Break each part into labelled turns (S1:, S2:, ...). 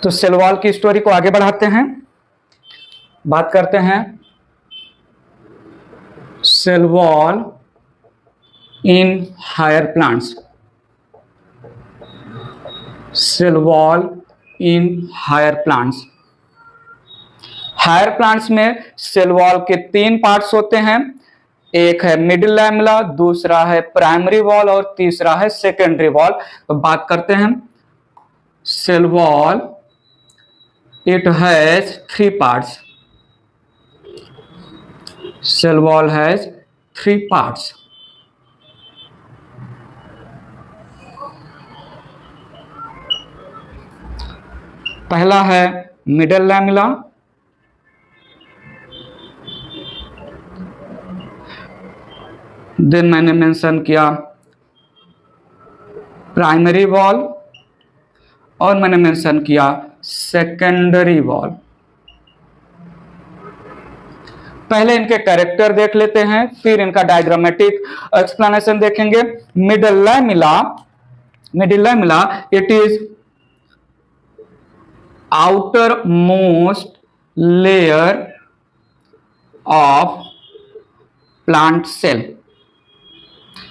S1: तो cell wall की story को आगे बढ़ाते हैं, बात करते हैं cell wall in higher plants. Cell wall in higher plants. Higher plants में सेल वॉल के 3 पार्ट्स होते हैं। एक है मिडिल लैमेला, दूसरा है प्राइमरी वॉल और तीसरा है सेकेंडरी वॉल। तो बात करते हैं cell wall, it has 3 parts. Cell wall has 3 parts. पहला है मिडिल लैमेला, देन मैंने मेंशन किया प्राइमरी वॉल और मैंने मेंशन किया सेकेंडरी वॉल। पहले इनके कैरेक्टर देख लेते हैं, फिर इनका डायग्रामेटिक एक्सप्लेनेशन देखेंगे। Middle lamella it is outer most layer of plant cell.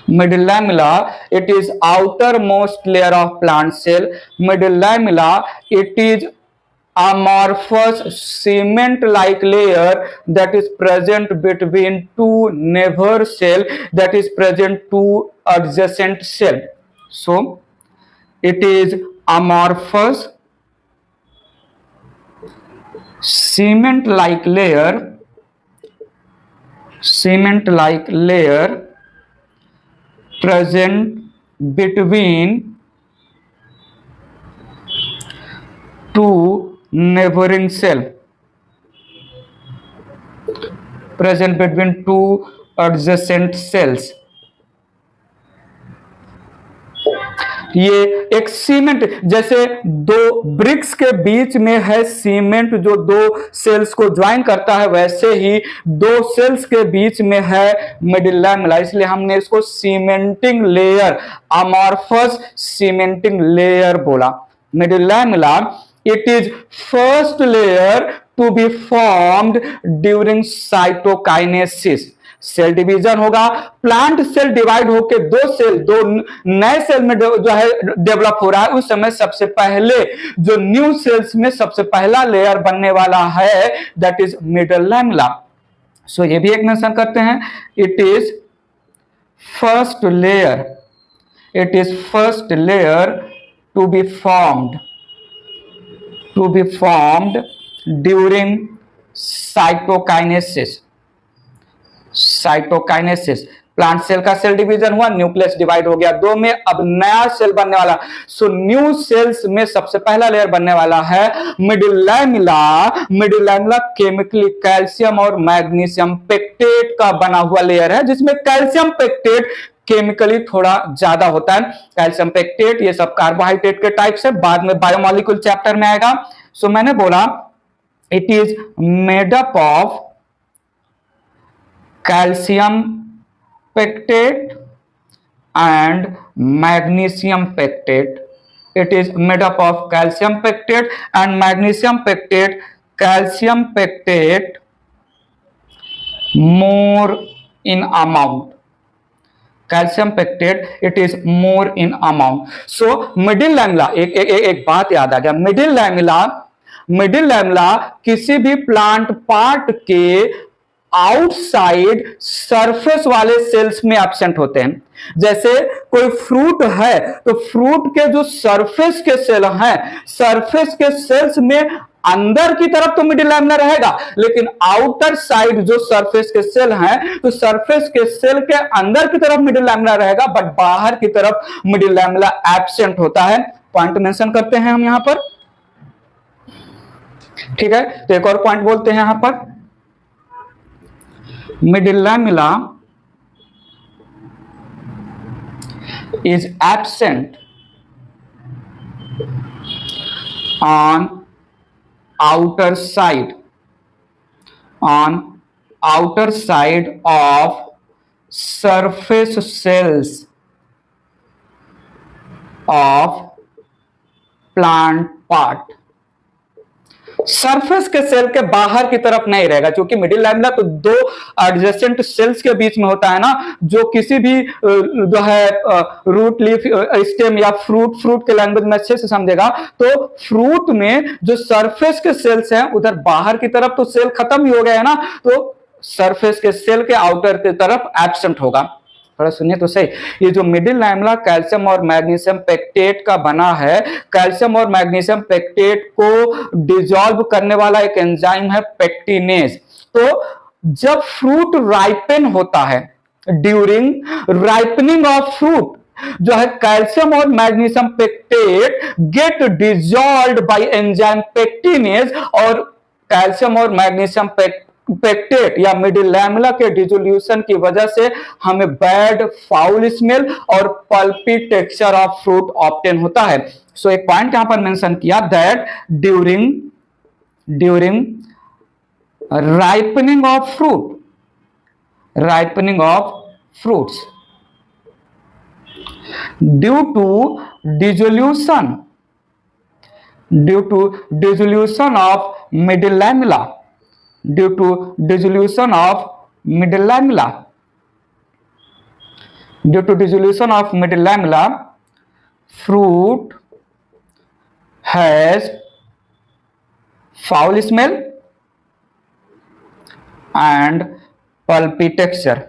S1: Middle lamella it is outermost layer of plant cell. Middle lamella it is amorphous cement like layer that is present between two neighbor cell, that is present two adjacent cell. So it is amorphous cement like layer present between two neighboring cell, present between two adjacent cells. ये एक cement, जैसे 2 BRICS के बीच में है cement जो 2 sales को join करता है, वैसे ही 2 सेल्स के बीच में है मिडिल लैमेला, इसलिए हमने इसको cementing layer, amorphous cementing layer बोला। Middle lamella it is first layer to be formed during cytokinesis. Cell division होगा, प्लांट सेल डिवाइड होकर 2 सेल, 2 नए सेल में जो है डेवलप हो रहा है, उस समय सबसे पहले जो न्यू सेल्स में सबसे पहला लेयर बनने वाला है that is middle lamella. So ये भी एक मेंशन करते हैं, it is first layer to be formed during cytokinesis. Plant cell का सेल डिवीजन हुआ, न्यूक्लियस डिवाइड हो गया 2 में, अब नया सेल बनने वाला। सो न्यू सेल्स में सबसे पहला लेयर बनने वाला है मिडिल लैमेला केमिकली कैल्शियम और मैग्नीशियम पेक्टेट का बना हुआ लेयर है, जिसमें कैल्शियम पेक्टेट केमिकली थोड़ा ज्यादा होता है। कैल्शियम पेक्टेट ये सब कार्बोहाइड्रेट के टाइप से बाद में बायोमोलिक्यूल चैप्टर में आएगा। सो मैंने बोला it is made up of calcium pectate and magnesium pectate. It is made up of calcium pectate and magnesium pectate. Calcium pectate more in amount. Calcium pectate it is more in amount. So middle lamella एक बात याद आ गया, middle lamella किसी भी plant part के outside surface वाले sales में absent होते हैं। जैसे कोई फ्रूट है तो फ्रूट के जो सरफेस के सेल हैं, सरफेस के सेल्स में अंदर की तरफ तो मिडिल लैमेला रहेगा, लेकिन आउटर साइड जो सरफेस के सेल हैं, तो सरफेस के सेल के अंदर की तरफ मिडिल लैमेला रहेगा, बट बाहर की तरफ मिडिल लैमेला एब्सेंट होता है। पॉइंट मेंशन करते हैं हम यहां पर, ठीक है। तो एक और पॉइंट बोलते हैं यहां पर, middle lamella is absent on outer side of surface cells of plant part. Surface के सेल के बाहर की तरफ नहीं रहेगा, क्योंकि मिडिल लैमेला तो दो एडजेसेंट सेल्स के बीच में होता है ना, जो किसी भी जो है रूट, लीफ, स्टेम या फ्रूट के लैंग्वेज में अच्छे से समझेगा तो फ्रूट में जो सरफेस के सेल्स हैं उधर बाहर की तरफ तो सेल खत्म ही हो गया है ना, तो सरफेस के सेल के आउटर की तरफ एब्सेंट होगा। थोड़ा सुनिए तो सही, ये जो मिडिल लैमेला कैल्शियम और मैग्नीशियम पेक्टेट का बना है, कैल्शियम और मैग्नीशियम पेक्टेट को डिसॉल्व करने वाला एक एंजाइम है पेक्टिनेज। तो जब फ्रूट राइपन होता है, ड्यूरिंग राइपनिंग ऑफ फ्रूट जो है कैल्शियम और magnesium pectate get dissolved by enzyme pectinase, और कैल्शियम और मैग्नीशियम पेक्टेट या मिडिल लैमेला के डिसोल्यूशन की वजह से हमें बैड फाउल स्मेल और pulpy texture of fruit obtain होता है। सो एक पॉइंट यहां पर मेंशन किया that during ripening of fruits due to dissolution of middle lamella, fruit has foul smell and pulpy texture,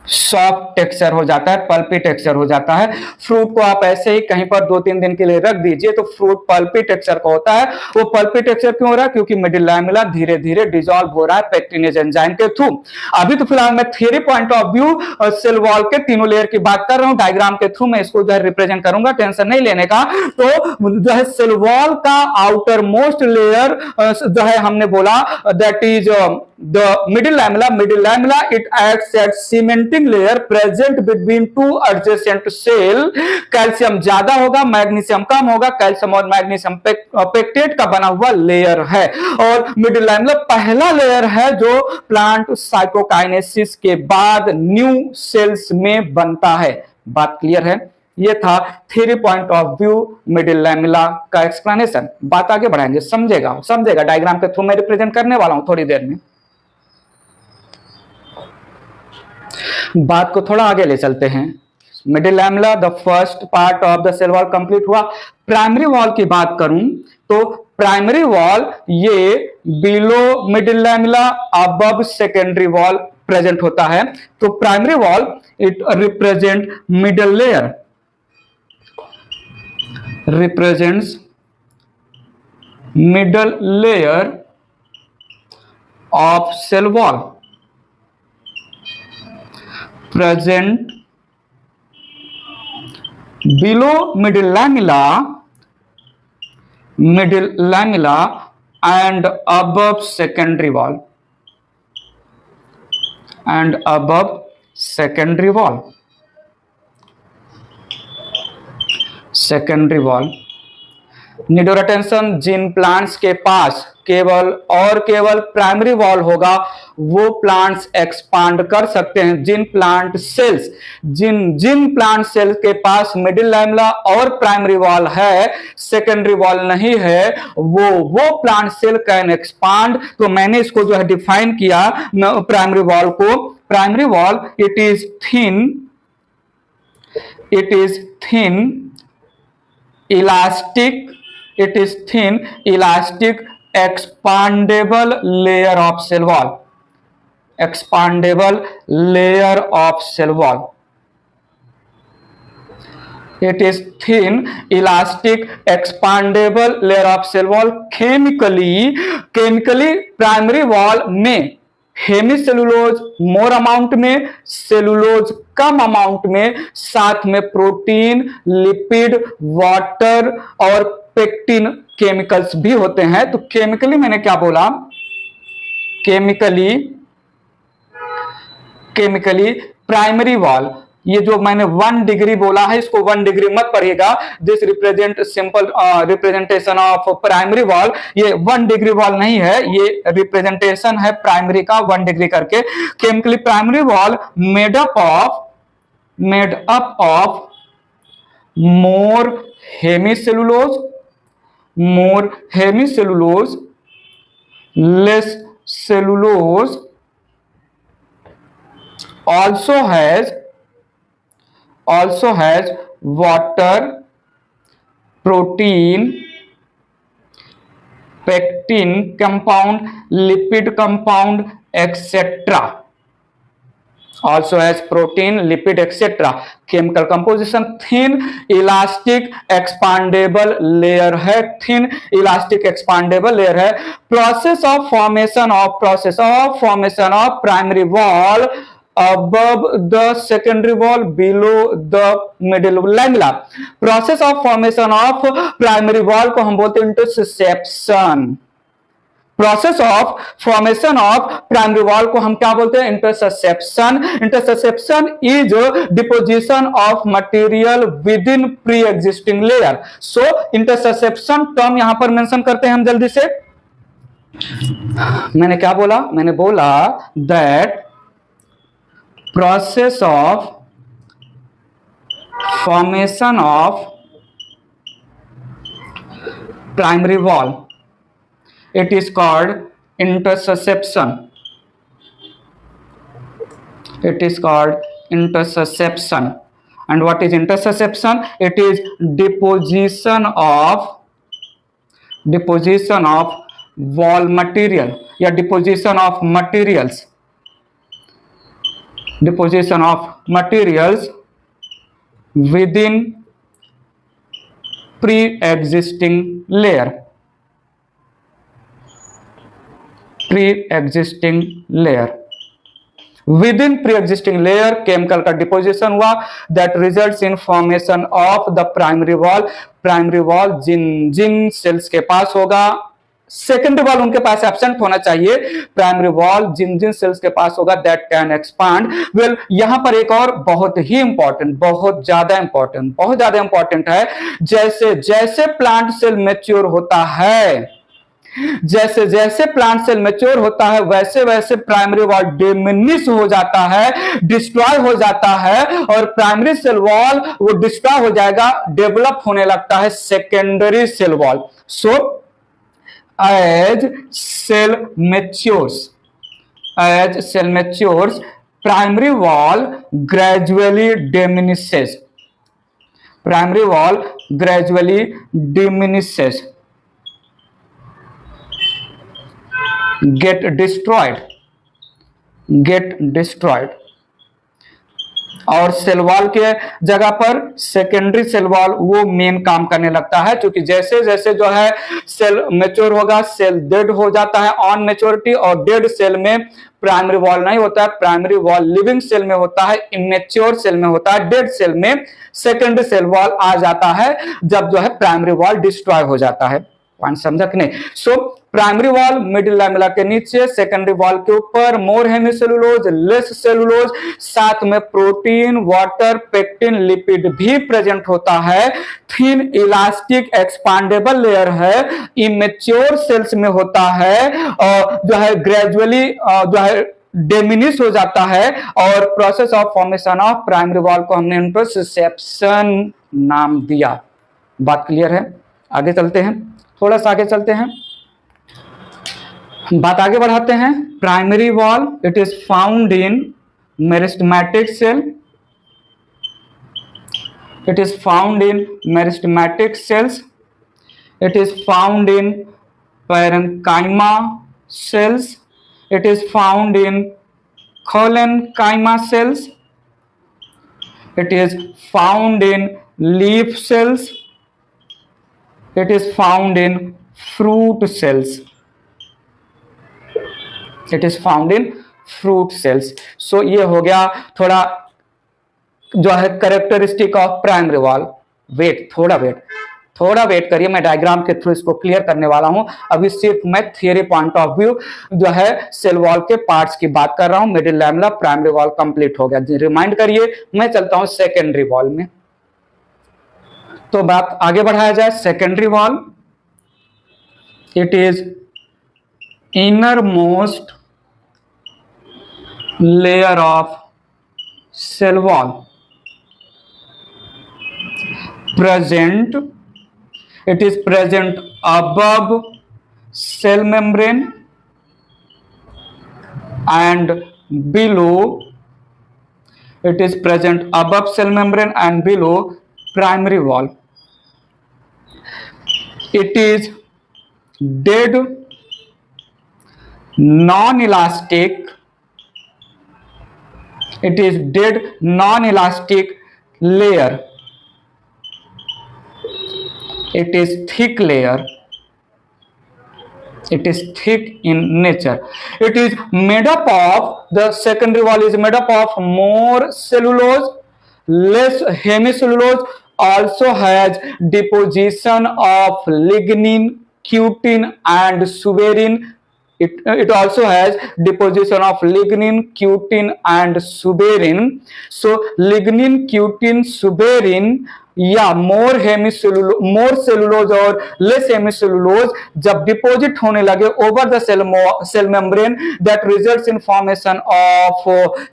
S1: soft texture हो जाता है, पल्पी टेक्सचर हो जाता है। फ्रूट को आप ऐसे ही कहीं पर 2-3 दिन के लिए रख दीजिए तो फ्रूट पल्पी टेक्सचर का होता है। वो पल्पी टेक्सचर क्यों हो रहा है? क्योंकि मिडिल लैमेला धीरे धीरे डिसॉल्व हो रहा है पेक्टिनेज एंजाइम के थ्रू। अभी तो फिलहाल मैं theory point of view cell wall के तीनों लेयर की बात कर रहा हूं, डायग्राम के थ्रू मैं इसको जो है रिप्रेजेंट करूंगा, टेंशन नहीं लेने का। तो जो है सेल वॉल का आउटर मोस्ट लेयर जो है हमने बोला that is the middle lamella, it acts as cementing layer present between two adjacent cell. Calcium ज्यादा होगा, मैग्नीशियम कम होगा, कैल्शियम और मैग्नीशियम पेक्टेट का बना हुआ लेयर है। और मिडिल लैमेला पहला लेयर है जो प्लांट साइटोकाइनेसिस के बाद न्यू सेल्स में बनता है। बात क्लियर है? ये था theory point of view middle lamella का एक्सप्लेनेशन। बात आगे बढ़ाएंगे, समझेगा डायग्राम के थ्रू मैं रिप्रेजेंट करने वाला हूं थोड़ी देर में। बात को थोड़ा आगे ले चलते हैं। Middle lamella the first part of the cell wall complete हुआ। प्राइमरी वॉल की बात करूं तो प्राइमरी वॉल ये below middle lamella above secondary wall present होता है। तो primary wall it represent middle layer, represents middle layer of cell wall present below middle lamella and above secondary wall need your attention. जिन plants के पास केवल primary wall होगा वो plants expand कर सकते हैं। जिन प्लांट सेल्स के पास मिडिल लैमेला और प्राइमरी वॉल है, सेकेंडरी वॉल नहीं है, वो प्लांट सेल कैन एक्सपांड। तो मैंने इसको जो है डिफाइन किया प्राइमरी वॉल को। Primary wall it is thin elastic expandable layer of cell wall, it is thin elastic expandable layer of cell wall। Chemically primary wall में हेमीसेलुलोज मोर अमाउंट में, cellulose कम amount में, साथ में protein, lipid, water और pectin chemicals भी होते हैं। तो केमिकली मैंने क्या बोला? केमिकली प्राइमरी वॉल, ये जो मैंने 1 डिग्री बोला है इसको 1 डिग्री मत पढ़िएगा। This represent simple representation of primary wall. ये 1 डिग्री वॉल नहीं है, ये रिप्रेजेंटेशन है प्राइमरी का 1 डिग्री करके। Chemically primary wall made up of more hemicellulose more hemicellulose, less cellulose, also has water, protein, pectin compound, lipid compound, etc. Also has protein, lipid, etc. Chemical composition thin elastic expandable layer है, thin elastic expandable layer है. Process of formation of primary wall above the secondary wall, below the middle lamella. Process of formation of primary wall को हम बोलते हैं interception. Process of formation of primary wall को हम क्या बोलते हैं? Interception. Interception is deposition of material with in pre existing layer. So interception term यहां पर मेंशन करते हैं हम जल्दी से. मैंने क्या बोला? मैंने बोला that process of formation of primary wall, it is called intersusception. It is called intersusception. And what is intersusception? It is deposition of wall material या deposition of materials within pre-existing layer. pre-existing layer. Within pre-existing layer chemical का deposition हुआ, that results in formation of the primary wall. Primary wall जिन cells के पास होगा, secondary wall उनके पास absent होना चाहिए, प्राइमरी वॉल जिन सेल्स के पास होगा दैट कैन एक्सपांड. वेल यहां पर एक और बहुत ही इंपॉर्टेंट, बहुत ज्यादा इंपॉर्टेंट है. जैसे जैसे प्लांट सेल मैच्योर होता है, जैसे जैसे प्लांट सेल मैच्योर होता है, वैसे वैसे प्राइमरी वॉल डिमिनिश हो जाता है, डिस्ट्रॉय हो जाता है, और प्राइमरी सेल वॉल वो डिस्ट्रॉय हो जाएगा, डेवलप होने लगता है secondary cell wall. So as cell matures primary wall gradually diminishes. Primary wall gradually diminishes, get destroyed. और सेल वॉल के जगह पर सेकेंडरी सेल वॉल वो मेन काम करने लगता है, क्योंकि जैसे जैसे जो है सेल मैच्योर होगा, सेल डेड हो जाता है ऑन मैच्योरिटी, और डेड सेल में प्राइमरी वॉल नहीं होता है, प्राइमरी वॉल लिविंग सेल में होता है, इमेच्योर सेल में होता है, डेड सेल में सेकेंडरी सेल वॉल आ जाता है जब जो है प्राइमरी वॉल डिस्ट्रॉय हो जाता है. पॉइंट समझा कि नहीं? सो प्राइमरी वॉल मिडिल लैमेला के नीचे, सेकेंडरी वॉल के ऊपर मोर हेमिसेलुलोज, लेस सेलुलोज, साथ में प्रोटीन, वाटर, पेक्टिन, लिपिड भी प्रेजेंट होता है. थिन इलास्टिक एक्सपांडेबल लेयर है, इमेच्योर सेल्स में होता है, और जो है ग्रेजुअली जो है डिमिनिश हो जाता है. और process of formation of primary wall को हमने इंटरसेप्शन नाम दिया. बात क्लियर है? आगे चलते हैं, थोड़ा सा आगे चलते हैं, बात आगे बढ़ाते हैं. Primary wall it is found in meristematic cell. It is found in meristematic cells. It is found in parenchyma cells. It is found in collenchyma cells. It is found in leaf cells. It is found in fruit cells. It is found in fruit cells. So ये हो गया थोड़ा जो है characteristic of primary wall. थोड़ा wait करिए, मैं diagram के थ्रू इसको क्लियर करने वाला हूं. अभी सिर्फ मैं थियरी पॉइंट ऑफ व्यू जो है सेल वॉल के पार्ट्स की बात कर रहा हूं. Middle lamella, primary wall complete हो गया. रिमाइंड करिए, मैं चलता हूं सेकेंडरी वॉल में. तो बात आगे बढ़ाया जाए. Secondary wall it is innermost layer of cell wall present It is present above cell membrane and below. It is present above cell membrane and below primary wall. It is dead, non-elastic. It is dead, non-elastic layer. It is thick layer. It is thick in nature. It is made up of, the secondary wall is made up of more cellulose, less hemicellulose, also has deposition of lignin, cutin and suberin. It also has deposition of lignin, cutin and suberin. So lignin, cutin, suberin या more cellulose और less hemicellulose जब deposit होने लगे over the cell membrane, that results in formation of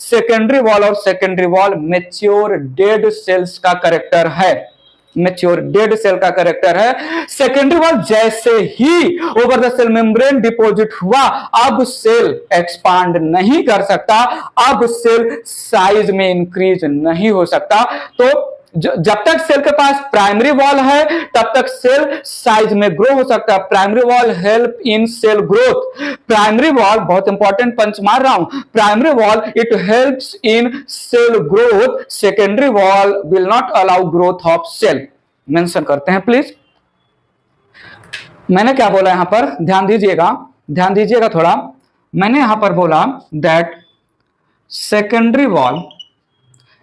S1: secondary wall, और secondary wall mature dead cells का character है, mature dead cell का character है। सेकेंडरी वॉल जैसे ही over the cell membrane deposit हुआ, अब सेल एक्सपांड नहीं कर सकता, अब सेल साइज में इंक्रीज नहीं हो सकता। तो जब तक सेल के पास प्राइमरी वॉल है तब तक सेल साइज में ग्रो हो सकता है। Primary wall help in cell growth. Primary wall, बहुत इंपॉर्टेंट पंच मार रहा हूं, primary wall it helps in cell growth, secondary wall will not allow growth of cell. Mention करते हैं प्लीज। मैंने क्या बोला यहां पर, ध्यान दीजिएगा थोड़ा। मैंने यहां पर बोला that secondary wall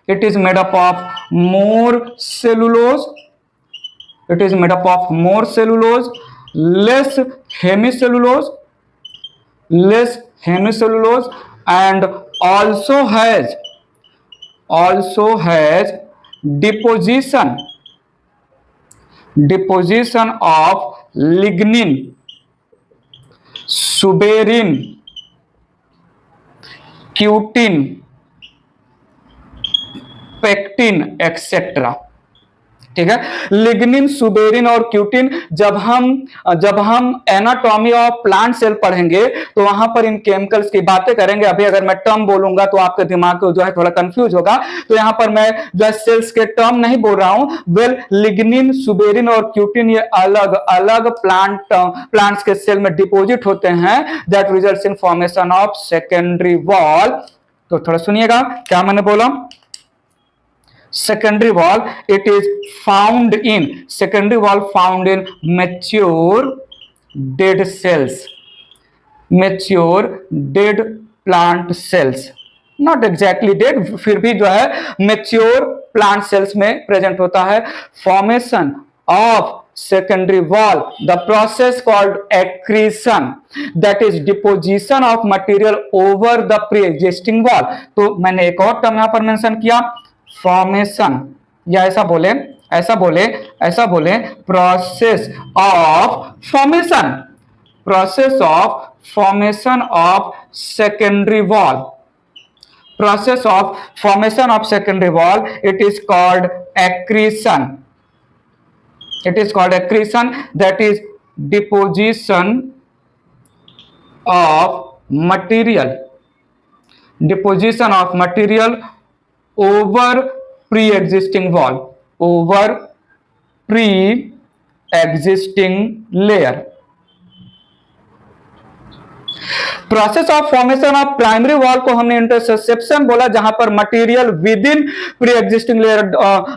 S1: it is made up of more cellulose, it is made up of more cellulose, less hemicellulose and also has deposition of lignin, suberin, cutin, pectin etcetera. ठीक है, लिग्निन, सुबेरिन और cutin जब हम anatomy of plant cell पढ़ेंगे तो वहां पर इन chemicals की बातें करेंगे। अभी अगर मैं टर्म बोलूंगा तो आपके दिमाग को जो है थोड़ा कंफ्यूज होगा, तो यहां पर मैं जो है सेल्स के टर्म नहीं बोल रहा हूं। वेल, लिग्निन, सुबेरिन और क्यूटिन ये अलग अलग प्लांट्स के सेल में डिपोजिट होते हैं, that results in formation of secondary wall. तो थोड़ा सुनिएगा क्या मैंने बोला। secondary wall, it is found in mature dead cells, mature dead plant cells, not exactly dead, फिर भी जो है mature plant cells में प्रेजेंट होता है। formation of secondary wall, the process called accretion, that is deposition of material over the pre-existing wall। तो मैंने एक और टर्म यहां पर मेंशन किया, फॉर्मेशन, या ऐसा बोले process of formation of secondary wall, process of formation of secondary wall, it is called accretion, that is deposition of material over pre-existing wall, over pre-existing layer। Process of formation of primary wall को हमने interception बोला, जहां पर material with in pre existing layer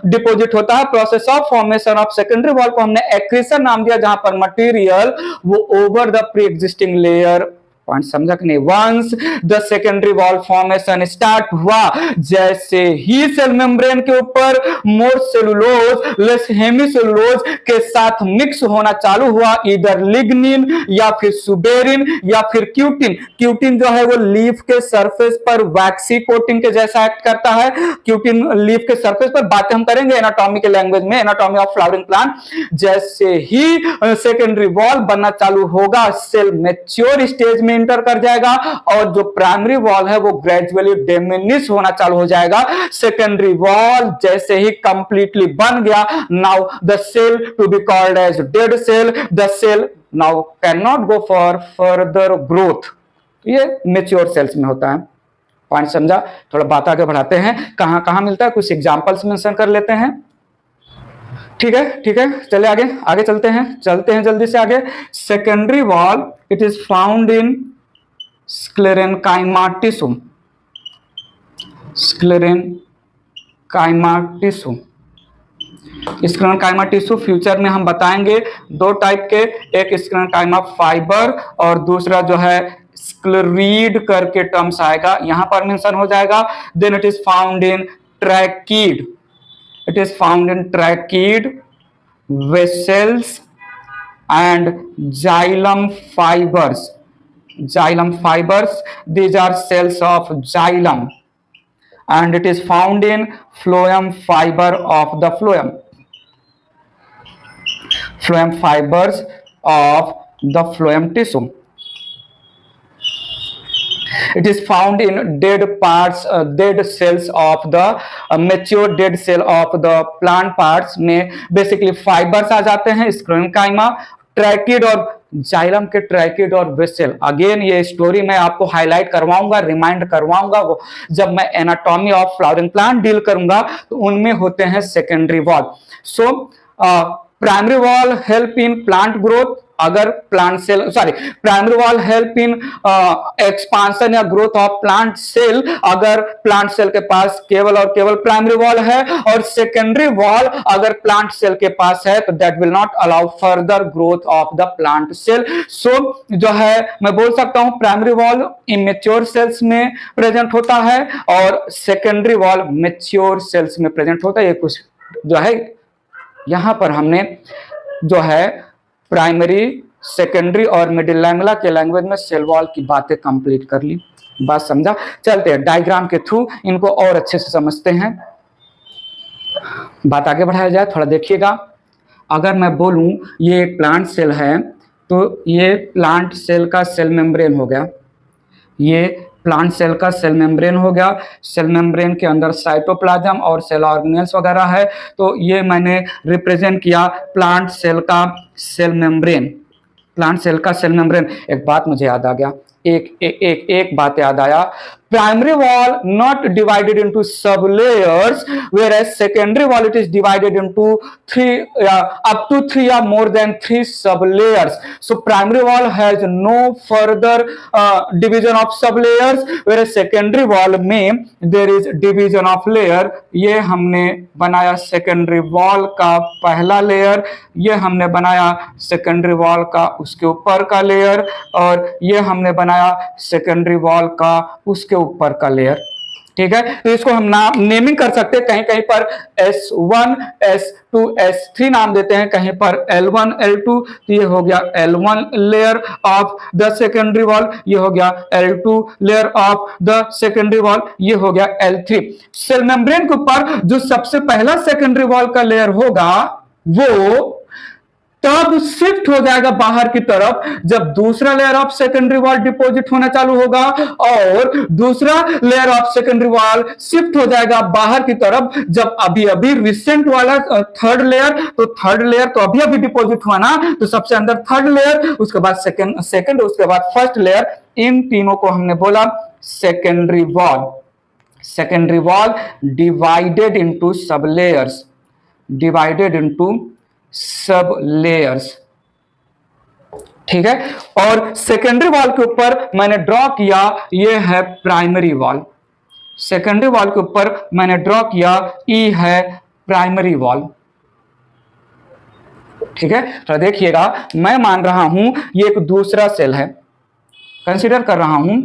S1: deposit होता है। Process of formation of secondary wall को हमने accretion नाम दिया, जहां पर मटेरियल वो over the pre existing layer, point समझा कि नहीं। Once the secondary wall formation start हुआ, जैसे ही सेल मेम्ब्रेन के ऊपर मोर सेलुलोज लेस हेमिसेलुलोज के साथ मिक्स होना चालू हुआ, इधर लिग्निन या फिर सुबेरिन या फिर क्यूटिन। क्यूटिन जो है वो लीफ के सरफेस पर वैक्सी कोटिंग के जैसा एक्ट करता है। क्यूटिन लीफ के सरफेस पर, बातें हम करेंगे एनाटॉमी के लैंग्वेज में, एनाटॉमी ऑफ फ्लावरिंग प्लांट। जैसे ही सेकेंडरी वॉल बनना चालू होगा, सेल मैच्योर स्टेज में इंटर कर जाएगा और जो प्राइमरी वॉल है वो ग्रेजुअली डिमिनिश होना चालू हो जाएगा। सेकेंडरी वॉल जैसे ही कंप्लीटली बन गया, now the cell to be called as dead cell, the cell now can not go for further growth. ये मेच्योर सेल्स में होता है। पॉइंट समझा? थोड़ा बात आगे बढ़ाते हैं, कहां कहां मिलता है, कुछ एग्जांपल्स मेंशन कर लेते हैं। ठीक है, ठीक है, चले आगे आगे चलते हैं जल्दी से आगे। Secondary wall it is found in sclerenchyma tissue, sclerenchyma tissue. Sclerenchyma tissue future में हम बताएंगे दो टाइप के, एक स्क्लेरेनकाइमा फाइबर और दूसरा जो है स्क्लेरीड करके टर्म्स आएगा, यहां पर मेंशन हो जाएगा। Then it is found in tracheid, it is found in trachea, vessels and xylem fibers. Xylem fibers, these are cells of xylem, and it is found in phloem fiber of the phloem. Phloem fibers of the phloem tissue. It is found in dead parts, dead cells of the mature dead cell of the plant parts में basically fibers आ जाते हैं sclerenchyma, tracheid और xylem के tracheid और vessel. Again ये story मैं आपको हाईलाइट करवाऊंगा, रिमाइंड करवाऊंगा वो जब मैं anatomy of flowering plant deal करूंगा, तो उनमें होते हैं secondary wall. So primary wall help in plant growth, अगर plant cell primary wall help in expansion या ग्रोथ ऑफ प्लांट सेल अगर प्लांट सेल के पास केवल और केवल प्राइमरी वॉल है, और सेकेंडरी वॉल अगर प्लांट सेल के पास है तो that will not allow further growth of the plant cell. So जो है मैं बोल सकता हूं प्राइमरी वॉल इमेच्योर सेल्स में प्रेजेंट होता है और सेकेंडरी वॉल मैच्योर सेल्स में प्रेजेंट होता है। ये कुछ जो है यहां पर हमने जो है प्राइमरी, सेकेंडरी और मिडिल लैंगुला के लैंग्वेज में सेल वॉल की बातें कंप्लीट कर ली। बात समझा? चलते हैं डायग्राम के थ्रू इनको और अच्छे से समझते हैं, बात आगे बढ़ाया जाए। थोड़ा देखिएगा, अगर मैं बोलूं ये एक प्लांट सेल है तो ये प्लांट सेल का सेल मेम्ब्रेन हो गया, ये प्लांट सेल का सेल मेम्ब्रेन हो गया। सेल मेम्ब्रेन के अंदर साइटोप्लाज्म और सेल ऑर्गेनेल्स वगैरह है, तो ये मैंने रिप्रेजेंट किया प्लांट सेल का सेल मेम्ब्रेन, प्लांट सेल का सेल मेम्ब्रेन। एक बात मुझे याद आ गया, एक बात याद आया, primary wall not divided into सब layers whereas secondary wall it is divided into up to 3 or more than 3 sub layers. So primary wall has no further division of sub layers whereas secondary wall में there is division of layer। ये हमने बनाया secondary wall का पहला layer, ये हमने बनाया secondary wall का उसके ऊपर का लेयर, और ये हमने बनाया सेकेंडरी वॉल का उसके ऊपर का लेयर। ठीक है, तो इसको हम नाम नेमिंग कर सकते हैं, कहीं कहीं पर S1 S2 S3 नाम देते हैं, कहीं पर L1 L2, तो ये हो गया L1 layer of the secondary wall, ये हो गया L2 layer of the secondary wall, ये हो गया L3। सेल मेम्ब्रेन के ऊपर जो सबसे पहला सेकेंडरी वॉल का लेयर होगा वो तब शिफ्ट हो जाएगा बाहर की तरफ जब दूसरा layer of secondary wall deposit होना चालू होगा, और दूसरा layer of secondary wall shift हो जाएगा बाहर की तरफ जब अभी अभी रिसेंट वाला थर्ड लेयर, तो थर्ड लेयर तो अभी अभी डिपॉजिट हुआ ना, तो सबसे अंदर थर्ड लेयर, उसके बाद सेकेंड उसके बाद फर्स्ट लेयर, इन तीनों को हमने बोला secondary wall. Secondary wall divided into सब लेयर्स, डिवाइडेड इंटू सब लेयर्स। ठीक है, और सेकेंडरी वॉल के ऊपर मैंने ड्रॉ किया ये है प्राइमरी वॉल, सेकेंडरी वॉल के ऊपर मैंने ड्रॉ किया ई है प्राइमरी वॉल। ठीक है, तो देखिएगा मैं मान रहा हूं ये एक दूसरा सेल है, कंसीडर कर रहा हूं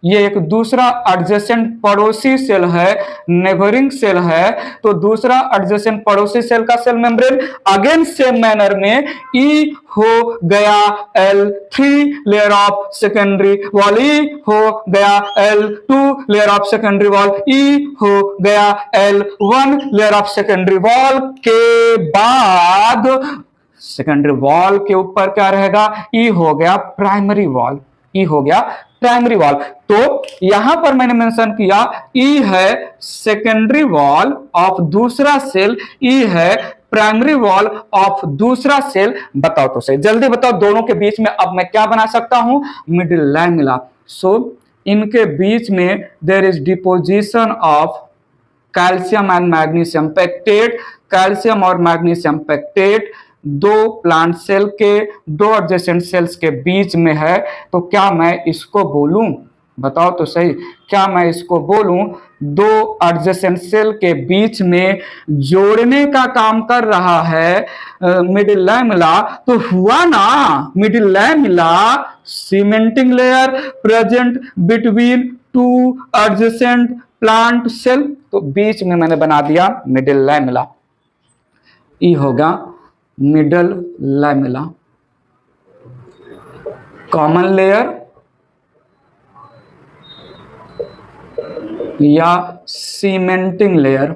S1: ये एक दूसरा एडजेसेंट पड़ोसी सेल है, नेबरिंग सेल है, तो दूसरा एडजेसेंट पड़ोसी सेल का cell membrane again same manner में ई हो गया L3 layer of secondary wall, ई हो गया L2 layer of secondary wall, ई हो गया L1 layer of secondary wall के बाद सेकेंडरी वॉल के ऊपर क्या रहेगा, ई हो गया प्राइमरी वॉल। ई हो गया प्राइमरी वॉल। तो यहां पर मैंने मेंशन किया ई है सेकेंडरी वॉल ऑफ दूसरा सेल, ई है प्राइमरी वॉल ऑफ दूसरा सेल। बताओ तो सही, जल्दी बताओ, दोनों के बीच में अब मैं क्या बना सकता हूं, मिडिल लैमेला। सो इनके बीच में there is deposition of calcium and magnesium pectate, calcium और मैग्नीशियम पेक्टेट दो प्लांट सेल के, दो एडजेसेंट सेल्स के बीच में है। तो क्या मैं इसको बोलूं, बताओ तो सही, क्या मैं इसको बोलूं दो एडजेसेंट सेल के बीच में जोड़ने का काम कर रहा है मिडिल लैमेला? तो हुआ ना, middle lamella cementing layer present between two adjacent plant cell, तो बीच में मैंने बना दिया मिडिल लैमेला। ई होगा मिडल लैमेला। कॉमन लेयर या cementing layer,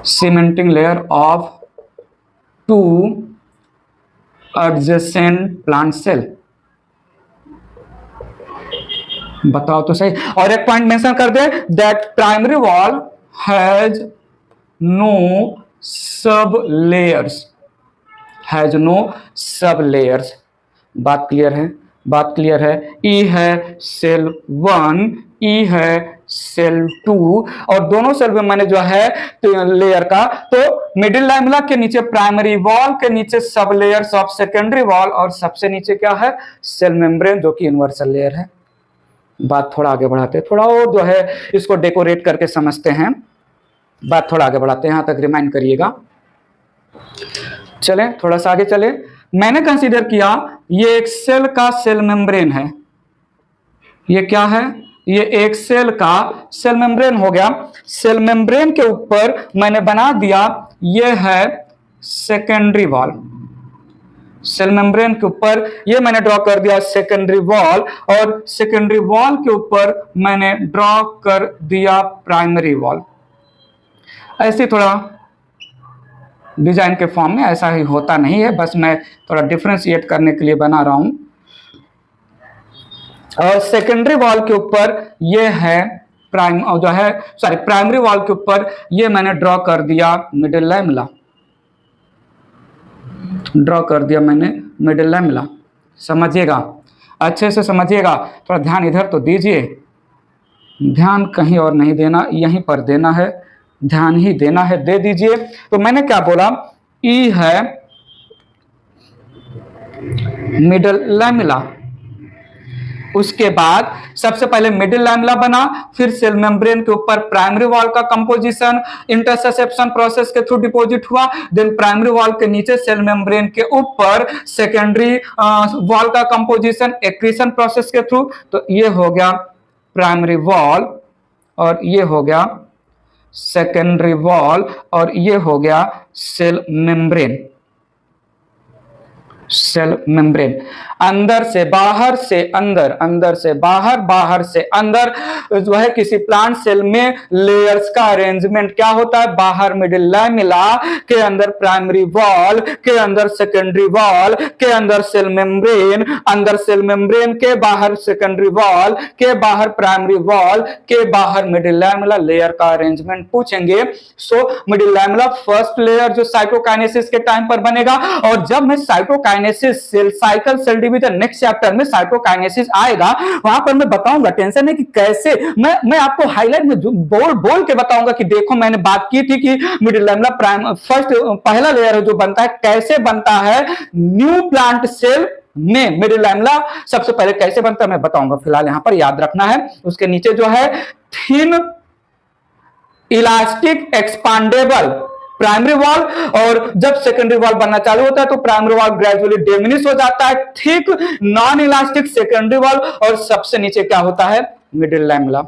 S1: cementing layer of two adjacent plant cell. बताओ तो सही। और एक पॉइंट मेंशन कर दे, that primary wall has no sub layers, has no sub layers. बात क्लियर है, बात क्लियर है। ई है सेल 1, ई है सेल 2, और दोनों सेल में मैंने जो है लेयर का, तो मिडिल लैमेला के नीचे प्राइमरी वॉल के नीचे सब लेयर्स ऑफ सेकेंडरी वॉल, और सबसे नीचे क्या है, सेल मेम्ब्रेन, जो कि यूनिवर्सल लेयर है। बात थोड़ा आगे बढ़ाते हैं, थोड़ा और जो है इसको डेकोरेट करके समझते हैं। बात थोड़ा आगे बढ़ाते हैं, यहां तक रिमाइंड करिएगा। चले थोड़ा सा आगे चले। मैंने कंसीडर किया ये एक सेल का सेल मेम्ब्रेन है, ये क्या है, ये एक सेल का सेल मेम्ब्रेन हो गया। सेल मेम्ब्रेन के ऊपर मैंने बना दिया ये है सेकेंडरी वॉल, सेल मेम्ब्रेन के ऊपर ये मैंने ड्रॉ कर दिया सेकेंडरी वॉल, और सेकेंडरी वॉल के ऊपर मैंने ड्रॉ कर दिया प्राइमरी वॉल। ऐसे थोड़ा डिजाइन के फॉर्म में, ऐसा ही होता नहीं है, बस मैं थोड़ा डिफरेंशिएट करने के लिए बना रहा हूं। और सेकेंडरी वॉल के ऊपर ये है प्राइमरी वॉल के ऊपर ये मैंने ड्रॉ कर दिया मिडिल लैमेला, ड्रॉ कर दिया मैंने मिडिल लैमेला। समझिएगा, अच्छे से समझिएगा, थोड़ा ध्यान इधर तो दीजिए, ध्यान कहीं और नहीं देना, यहीं पर देना है, ध्यान ही देना है, दे दीजिए। तो मैंने क्या बोला, ई है मिडिल लैमेला, उसके बाद सबसे पहले मिडिल लैमेला बना, फिर सेल मेम्ब्रेन के ऊपर प्राइमरी वॉल का कंपोजिशन इंटरसेप्शन प्रोसेस के थ्रू डिपॉजिट हुआ, देन प्राइमरी वॉल के नीचे सेल मेम्ब्रेन के ऊपर सेकेंडरी वॉल का कंपोजिशन एक्रीशन प्रोसेस के थ्रू। तो ये हो गया प्राइमरी वॉल, और ये हो गया सेकेंडरी वॉल, और ये हो गया सेल मेम्ब्रेन, सेल मेम्ब्रेन। अंदर से बाहर से अंदर, अंदर से बाहर, बाहर से अंदर जो है किसी प्लांट सेल में लेयर्स का अरेंजमेंट क्या होता है, बाहर मिडिल लैमेला के अंदर प्राइमरी वॉल, के अंदर सेकेंडरी वॉल, के अंदर सेल मेम्ब्रेन, अंदर सेल मेम्ब्रेन के बाहर सेकेंडरी वॉल, के बाहर प्राइमरी वॉल, के बाहर मिडिल लैमेला, लेयर का अरेंजमेंट पूछेंगे। So middle lamella first layer जो साइटोकाइनेसिस के टाइम पर बनेगा, और जब मैं cytokinesis cell cycle cell division next chapter में साइटोकाइनेसिस आएगा, वहां पर मैं बताऊंगा, टेंशन है कि कैसे मैं आपको हाईलाइट में बोल के बताऊंगा कि देखो मैंने बात की थी कि मिडिल लैमेला प्राइम फर्स्ट पहला लेयर जो बनता है कैसे बनता है न्यू प्लांट सेल में, मिडिल लैमेला सबसे पहले कैसे बनता है मैं बताऊंगा। फिलहाल यहां पर याद रखना है, उसके नीचे जो है thin elastic expandable primary wall, और जब सेकेंडरी वॉल बनना चालू होता है तो प्राइमरी वॉल ग्रेजुअली डिमिनिश हो जाता है, thick non elastic secondary wall, और सबसे नीचे क्या होता है मिडिल लैमेला।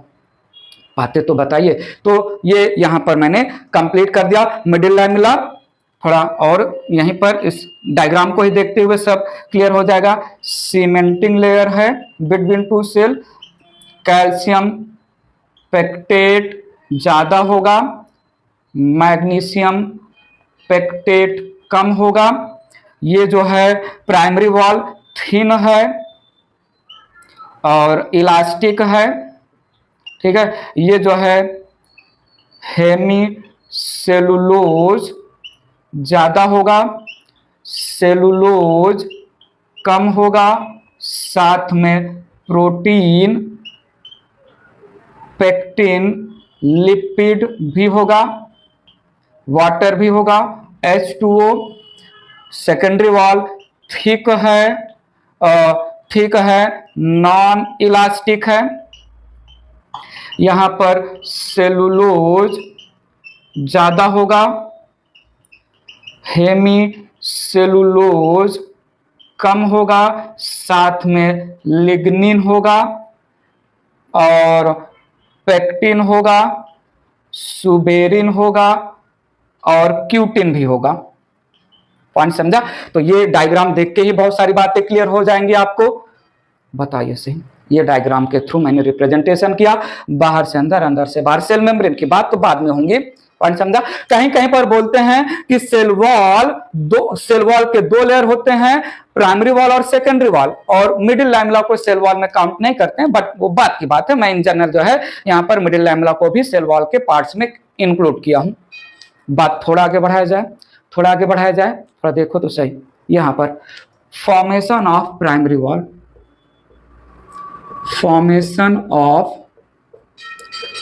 S1: बातें तो बताइए। तो ये यहां पर मैंने कंप्लीट कर दिया मिडिल लैमेला। थोड़ा और यहीं पर इस डायग्राम को ही देखते हुए सब क्लियर हो जाएगा। सीमेंटिंग लेयर है between two cell, calcium pectate ज्यादा होगा, मैग्नीशियम पेक्टेट कम होगा, ये जो है प्राइमरी वॉल थिन है और इलास्टिक है, ठीक है। ये जो है हेमी सेलुलोज ज्यादा होगा, सेलुलोज कम होगा, साथ में प्रोटीन, पेक्टिन, लिपिड भी होगा, वाटर भी होगा, H2O। सेकेंडरी वॉल थिक है, नॉन इलास्टिक है। यहां पर सेलुलोज ज्यादा होगा, हेमी सेलुलोज कम होगा, साथ में लिग्निन होगा और पेक्टिन होगा, सुबेरिन होगा और क्यूटिन भी होगा। पॉइंट समझा? तो ये डायग्राम देख के ही बहुत सारी बातें क्लियर हो जाएंगी आपको। बताइए सही, ये डायग्राम के थ्रू मैंने रिप्रेजेंटेशन किया, बाहर से अंदर, अंदर से बाहर। सेल मेम्ब्रेन की बात तो बाद में होंगी। पॉइंट समझा? कहीं कहीं पर बोलते हैं कि सेल वॉल के दो लेयर होते हैं, प्राइमरी वॉल और सेकेंडरी वॉल, और मिडिल लैमेला को सेल वॉल में काउंट नहीं करते हैं, बट वो बात की बात है। मैं इन जनरल जो है यहाँ पर मिडिल लैमेला को भी सेल वॉल के पार्ट्स में इंक्लूड किया हूं। बात थोड़ा आगे बढ़ाया जाए, थोड़ा देखो तो सही। यहां पर formation of primary wall, formation of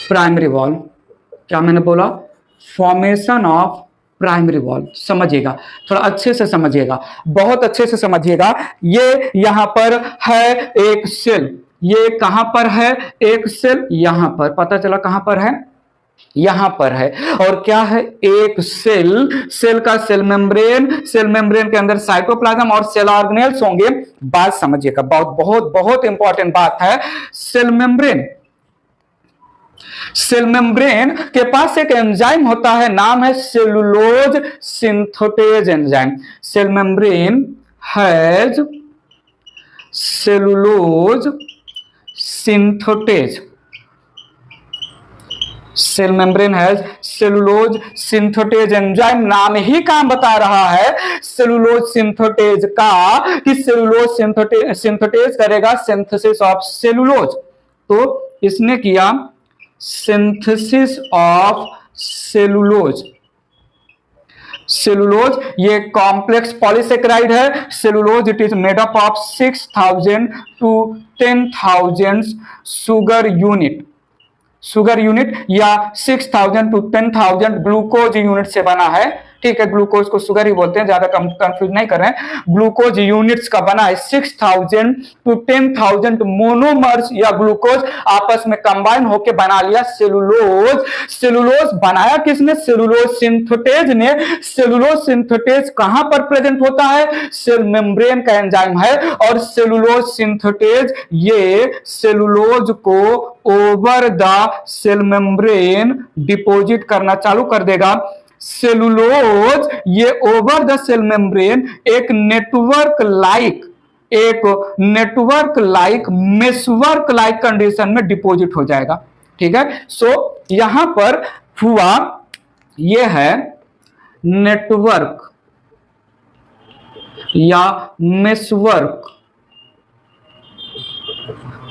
S1: primary wall, क्या मैंने बोला? Formation of primary wall. समझिएगा, थोड़ा अच्छे से समझिएगा, बहुत अच्छे से समझिएगा। ये यहां पर है एक सेल, ये कहां पर है? एक सेल यहां पर, पता चला कहां पर है? यहां पर है। और क्या है? एक सेल का सेल मेम्ब्रेन के अंदर साइटोप्लाज्म और सेल ऑर्गेनेल्स होंगे। बात समझिएगा, बहुत बहुत बहुत इंपॉर्टेंट बात है। सेल मेम्ब्रेन के पास एक एंजाइम होता है, नाम है cellulose synthetase enzyme. Cell membrane has cellulose synthetase, cell membrane has cellulose synthetase enzyme. नाम ही काम बता रहा है सेलुलोज सिंथेटेज का, कि सेलुलोज सिंथेटेज करेगा सिंथेसिस ऑफ सेलुलोज। तो इसने किया सिंथेसिस ऑफ सेलुलोज। सेलुलोज ये कॉम्प्लेक्स पॉलीसेकेराइड है। Cellulose it is made up of 6000 to 10,000 sugar unit या 6000 to 10,000 ग्लूकोज यूनिट से बना है। ठीक है, ग्लूकोज को शुगर ही बोलते हैं, ज्यादा कंफ्यूज नहीं कर रहे हैं। ग्लूकोज यूनिट्स का बना है। 6000 to 10,000 मोनोमर्स या ग्लूकोज आपस में कंबाइन होकर बना लिया सेलुलोज। सेलुलोज बनाया किसने? सेलुलोज सिंथेटेज ने। सेलुलोज सिंथेटेज कहां पर प्रेजेंट होता है? सेल मेम्ब्रेन का एंजाइम है। और सेलुलोज सिंथेटेज ये सेलुलोज को over the cell membrane deposit करना चालू कर देगा। सेलुलोज ये ओवर द सेल मेम्ब्रेन एक network like meshwork like condition में डिपॉजिट हो जाएगा। ठीक है, सो यहां पर हुआ ये है नेटवर्क या meshwork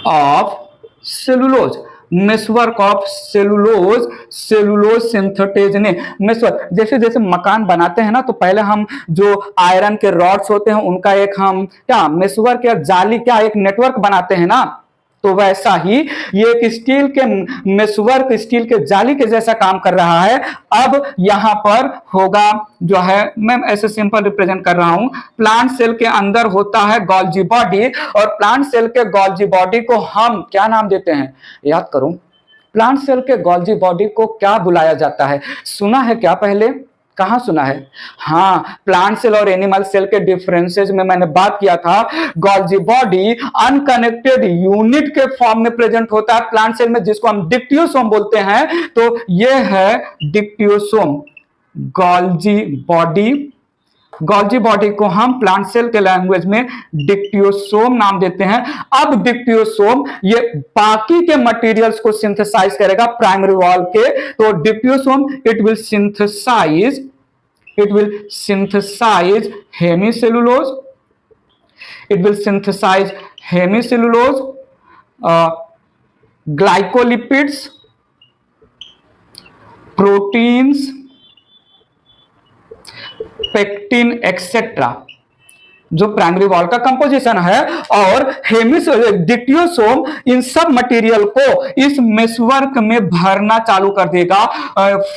S1: of cellulose. Meshwork of cellulose synthetase ने मेशवर्क, जैसे जैसे मकान बनाते हैं ना, तो पहले हम जो आयरन के रॉड्स होते हैं उनका एक हम क्या मेशवर्क या जाली क्या एक नेटवर्क बनाते हैं ना, तो वैसा ही ये एक स्टील के मेशवर्क, स्टील के जाली के जैसा काम कर रहा है। अब यहां पर होगा जो है, मैं ऐसे सिंपल रिप्रेजेंट कर रहा हूं, प्लांट सेल के अंदर होता है गोल्जी बॉडी, और प्लांट सेल के गोल्जी बॉडी को हम क्या नाम देते हैं? याद करो, प्लांट सेल के गोल्जी बॉडी को क्या बुलाया जाता है? सुना है क्या पहले? कहां सुना है? हाँ, प्लांट सेल और एनिमल सेल के डिफरेंसेस में मैंने बात किया था। गोल्जी बॉडी अनकनेक्टेड यूनिट के फॉर्म में प्रेजेंट होता है प्लांट सेल में, जिसको हम डिक्टियोसोम बोलते हैं। तो यह है डिक्टियोसोम, गोल्जी बॉडी को हम प्लांट सेल के लैंग्वेज में डिक्टियोसोम नाम देते हैं। अब डिक्टियोसोम ये बाकी के मटेरियल्स को सिंथेसाइज करेगा प्राइमरी वॉल के, तो dictyosome it will synthesize it will synthesize hemicellulose, it will synthesize hemicellulose, glycolipids, proteins, pectin etcetera, जो प्राइमरी वॉल का कंपोजिशन है। और डिक्टियोसोम इन सब मटेरियल को इस मेसवर्क में भरना चालू कर देगा,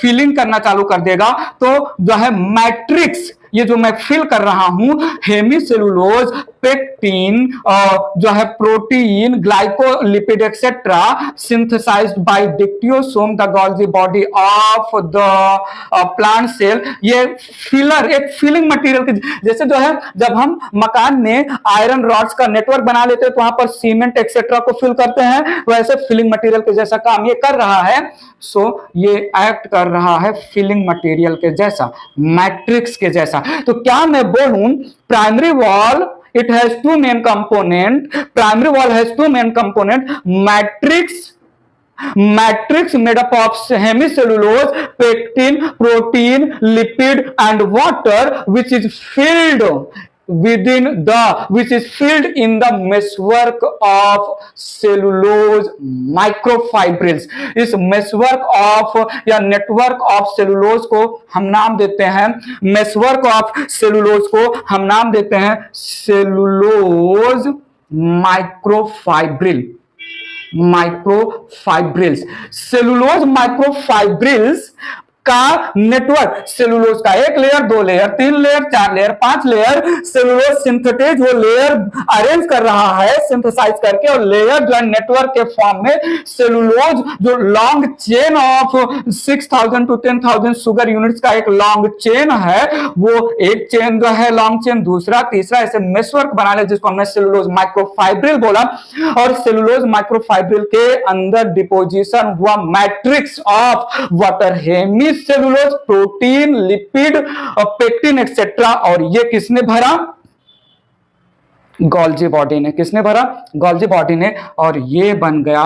S1: फिलिंग करना चालू कर देगा। तो जो है मैट्रिक्स, ये जो मैं फिल कर रहा हूं, हेमिसेलुलोज, पेक्टिन, जो है protein, glycolipid etcetera, synthesized by dictyosome the Golgi body of the plant cell. ये फिलर, एक फिलिंग मटेरियल के जैसे जो है, जब हम मकान में आयरन रॉड्स का नेटवर्क बना लेते हैं तो वहां पर सीमेंट एक्सेट्रा को फिल करते हैं, वैसे फिलिंग मटेरियल के जैसा काम ये कर रहा है। सो ये एक्ट कर रहा है फिलिंग मटेरियल के जैसा, मैट्रिक्स के जैसा। तो क्या मैं बोलूं, primary wall it has two main component, primary wall has two main component, matrix made up of hemicellulose, pectin, protein, lipid and water, which is filled in the meshwork of cellulose microfibrils। इस meshwork of या network of cellulose को हम नाम देते हैं, meshwork of cellulose को हम नाम देते हैं cellulose microfibrils। सेलुलोज माइक्रोफाइब्रिल्स का नेटवर्क, सेलुलोज का एक लेयर, दो लेयर, तीन लेयर, चार लेयर, पांच लेयर, सेलुलोज सिंथेटेज वो लेयर अरेंज कर रहा है सिंथेसाइज करके, और लेयर जो है नेटवर्क के फॉर्म में सेलुलोज, जो long chain of 6000 to 10,000 sugar units का एक लॉन्ग चेन है, वो एक चेन जो है लॉन्ग चेन, दूसरा, तीसरा, ऐसे मेशवर्क बना ले, जिसको हमने सेलुलोज माइक्रोफाइब्रिल बोला। और सेलुलोज माइक्रोफाइब्रिल के अंदर डिपोजिशन हुआ matrix of water, hemicellulose, protein, lipid, pectin etcetera. और ये किसने भरा? गोल्जी बॉडी ने। किसने भरा? गोल्जी बॉडी ने। और ये बन गया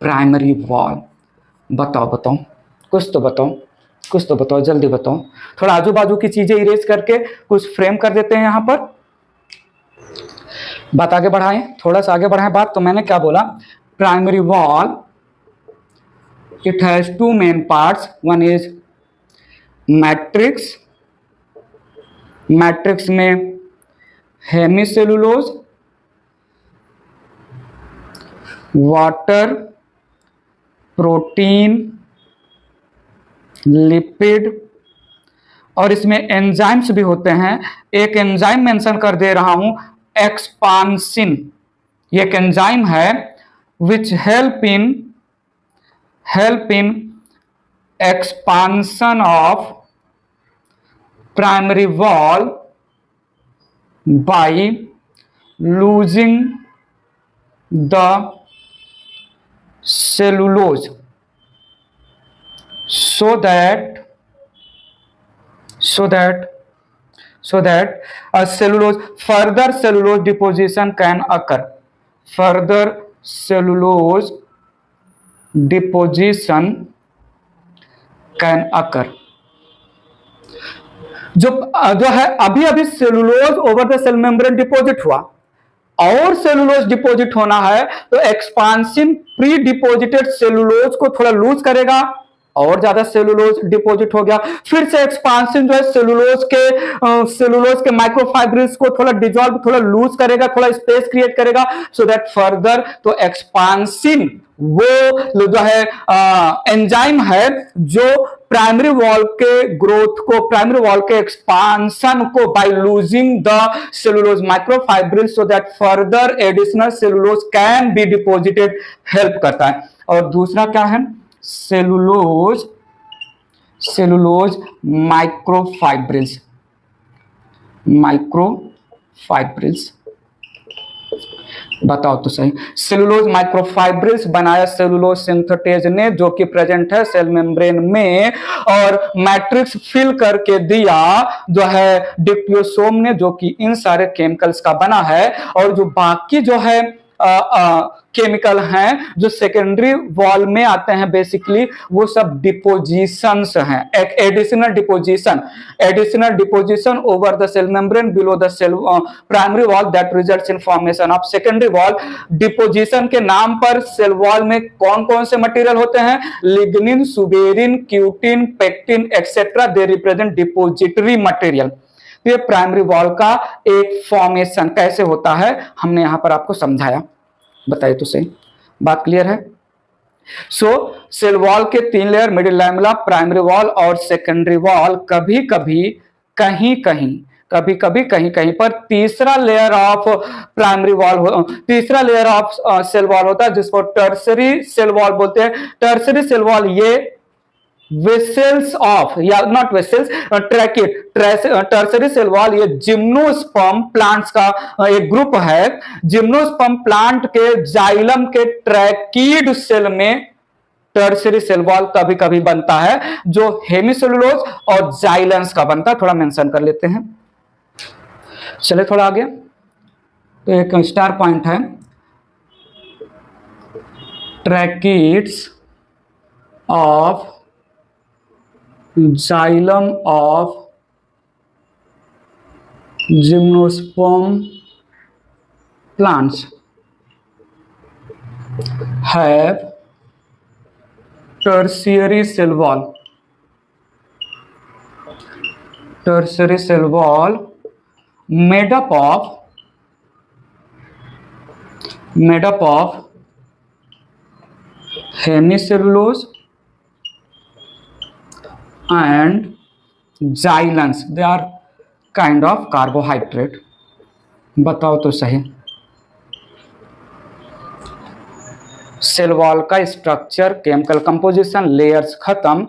S1: प्राइमरी वॉल। बताओ, कुछ तो बताओ, जल्दी बताओ। थोड़ा आजू बाजू की चीजें इरेज करके कुछ फ्रेम कर देते हैं यहां पर। बात आगे बढ़ाएं, थोड़ा सा आगे बढ़ाएं बात। तो मैंने क्या बोला? Primary wall, it has two main parts. One is matrix में हेमिसेलुलोज, वाटर, प्रोटीन, लिपिड, और इसमें एंजाइम्स भी होते हैं। एक एंजाइम मेंशन कर दे रहा हूं, एक्सपांसिन। ये एक एंजाइम है which help in expansion of primary wall by losing the cellulose, so that a further cellulose deposition can occur. Further cellulose deposition can occur। जो है अभी cellulose over the cell membrane deposit हुआ, और cellulose deposit होना है, तो एक्सपांसिन pre deposited cellulose को थोड़ा लूज करेगा, और ज्यादा सेलुलोज डिपोजिट हो गया। फिर से एक्सपांसिन जो है सेलुलोज के माइक्रोफाइब्रिल्स को थोड़ा डिजॉल्व, थोड़ा लूज करेगा, थोड़ा स्पेस क्रिएट करेगा, सो दैट फर्दर। तो एक्सपांसिन वो जो है एंजाइम है जो प्राइमरी वॉल के ग्रोथ को, प्राइमरी वॉल के एक्सपांशन को by losing the cellulose microfibril, so that further additional cellulose can be deposited, help करता है। और दूसरा क्या है? Cellulose microfibrils. बताओ तो सही। सेलुलोज माइक्रोफाइब्रिल्स बनाया सेलुलोज सिंथेटेज ने, जो कि प्रेजेंट है सेल मेम्ब्रेन में, और मैट्रिक्स फिल करके दिया जो है डिक्टियोसोम ने, जो कि इन सारे केमिकल्स का बना है। और जो बाकी जो है केमिकल हैं जो सेकेंडरी वॉल में आते हैं, बेसिकली वो सब डिपोजिशंस हैं, एक additional deposition over the cell membrane below the cell primary wall that results in formation of secondary wall. Deposition के नाम पर सेल वॉल में कौन कौन से मटेरियल होते हैं? Lignin, suberin, cutin, pectin etcetera, they represent depository material. तो ये प्राइमरी वॉल का एक फॉर्मेशन कैसे होता है हमने यहां पर आपको समझाया, बताइए तो सही, बात क्लियर है? सो सेल वॉल के 3 layer, middle lamella, primary wall और सेकेंडरी वॉल। कभी कभी कहीं कहीं पर तीसरा लेयर ऑफ प्राइमरी वॉल, तीसरा लेयर ऑफ सेल वॉल होता है जिसको टर्सरी सेल वॉल बोलते हैं। टर्सरी सेल वॉल ये वेसल्स ऑफ, या not vessels, tracheid, tertiary cell wall ये जिम्नोस्पर्म प्लांट्स का एक ग्रुप है। जिम्नोस्पर्म प्लांट के जाइलम के ट्रैकिड सेल में टर्सरी सेल वॉल कभी कभी बनता है, जो हेमिसेलुलोज और जाइलेंस का बनता है। थोड़ा मेंशन कर लेते हैं, चले थोड़ा आगे। तो एक स्टार पॉइंट है, tracheids of xylem of gymnosperm plants have tertiary cell wall. Tertiary cell wall made up of hemicellulose and xylans, they are kind of carbohydrate। बताओ तो सही। सेल वॉल का स्ट्रक्चर, केमिकल कंपोजिशन, लेयर्स खत्म।